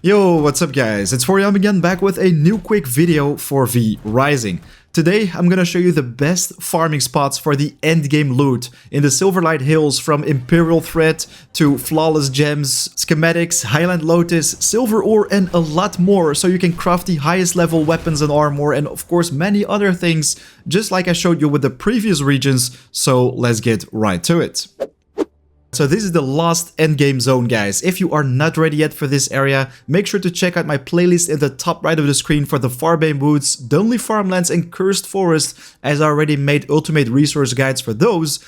Yo, what's up guys? It's 4am again, back with a new quick video for V Rising. Today I'm gonna show you the best farming spots for the endgame loot in the Silverlight Hills, from Imperial thread to flawless gems, schematics, Highland Lotus, silver ore, and a lot more, so you can craft the highest level weapons and armor, and of course many other things, just like I showed you with the previous regions. So let's get right to it. So this is the last endgame zone, guys. If you are not ready yet for this area, make sure to check out my playlist in the top right of the screen for the Farbane Woods, Dunley Farmlands, and Cursed Forest, as I already made ultimate resource guides for those.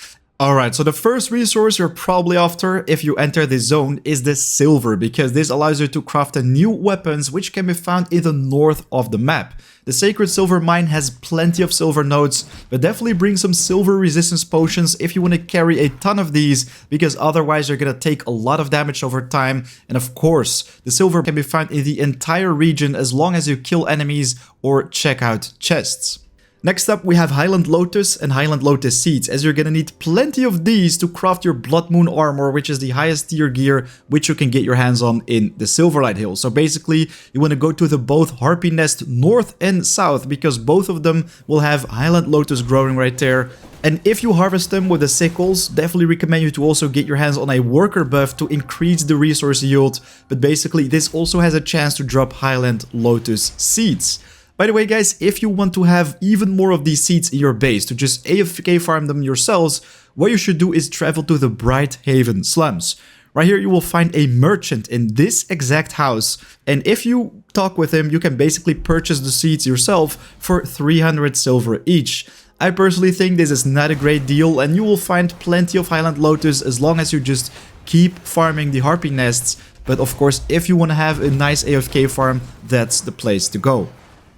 Alright, so the first resource you're probably after if you enter this zone is the silver, because this allows you to craft new weapons which can be found in the north of the map. The Sacred Silver Mine has plenty of silver nodes, but definitely bring some silver resistance potions if you want to carry a ton of these, because otherwise you're gonna take a lot of damage over time. And of course, the silver can be found in the entire region as long as you kill enemies or check out chests. Next up, we have Highland Lotus and Highland Lotus Seeds, as you're gonna need plenty of these to craft your Blood Moon armor, which is the highest tier gear which you can get your hands on in the Silverlight Hills. So basically, you want to go to the both Harpy Nest north and south, because both of them will have Highland Lotus growing right there. And if you harvest them with the sickles, definitely recommend you to also get your hands on a worker buff to increase the resource yield. But basically, this also has a chance to drop Highland Lotus Seeds. By the way guys, if you want to have even more of these seeds in your base to just AFK farm them yourselves, what you should do is travel to the Bright Haven slums. Right here you will find a merchant in this exact house, and if you talk with him, you can basically purchase the seeds yourself for 300 silver each. I personally think this is not a great deal, and you will find plenty of Highland Lotus as long as you just keep farming the Harpy Nests. But of course, if you want to have a nice AFK farm, that's the place to go.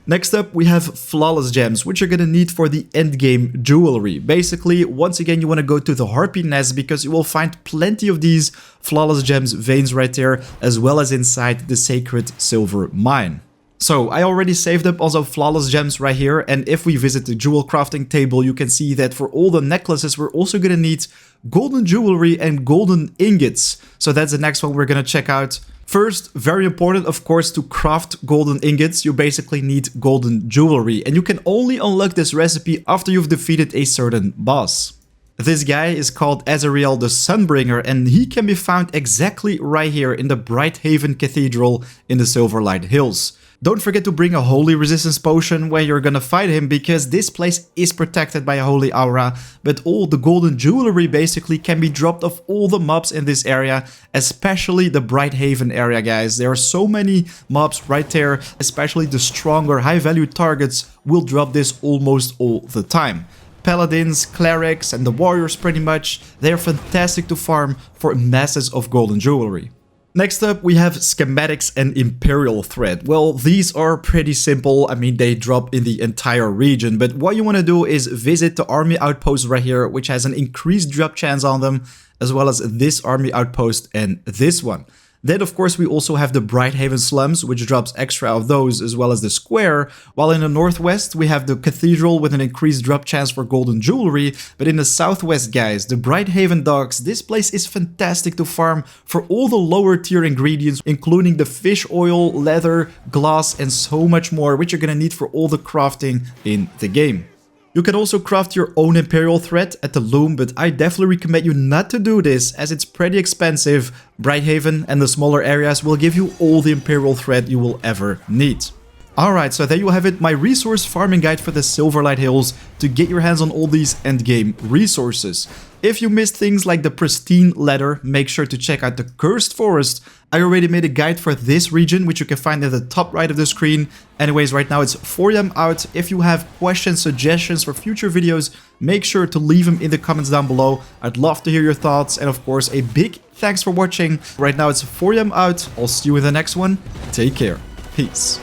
Next up, we have flawless gems, which you're gonna need for the endgame jewelry. Basically, once again, you want to go to the Harpy Nest because you will find plenty of these flawless gems veins right there, as well as inside the Sacred Silver Mine. So, I already saved up also flawless gems right here, and if we visit the jewel crafting table, you can see that for all the necklaces, we're also gonna need golden jewelry and golden ingots. So that's the next one we're gonna check out. First, very important, of course, to craft golden ingots, you basically need golden jewelry, and you can only unlock this recipe after you've defeated a certain boss. This guy is called Azariel the Sunbringer, and he can be found exactly right here in the Bright Haven Cathedral in the Silverlight Hills. Don't forget to bring a holy resistance potion when you're gonna fight him, because this place is protected by a holy aura, but all the golden jewelry basically can be dropped off all the mobs in this area, especially the Bright Haven area, guys. There are so many mobs right there, especially the stronger high value targets will drop this almost all the time. Paladins, clerics, and the warriors pretty much, they're fantastic to farm for masses of golden jewelry. Next up, we have schematics and Imperial thread. Well, these are pretty simple. I mean, they drop in the entire region, but what you want to do is visit the army outpost right here, which has an increased drop chance on them, as well as this army outpost and this one. Then, of course, we also have the Bright Haven slums, which drops extra of those, as well as the square, while in the northwest, we have the cathedral with an increased drop chance for golden jewelry, but in the southwest, guys, the Bright Haven docks, this place is fantastic to farm for all the lower tier ingredients, including the fish oil, leather, glass, and so much more, which you're gonna need for all the crafting in the game. You can also craft your own Imperial thread at the loom, but I definitely recommend you not to do this as it's pretty expensive. Bright Haven and the smaller areas will give you all the Imperial thread you will ever need. Alright, so there you have it, my resource farming guide for the Silverlight Hills to get your hands on all these endgame resources. If you missed things like the pristine leather, make sure to check out the Cursed Forest. I already made a guide for this region, which you can find at the top right of the screen. Anyways, right now it's 4am out. If you have questions, suggestions for future videos, make sure to leave them in the comments down below. I'd love to hear your thoughts, and of course, a big thanks for watching. Right now it's 4am out. I'll see you in the next one. Take care. Peace.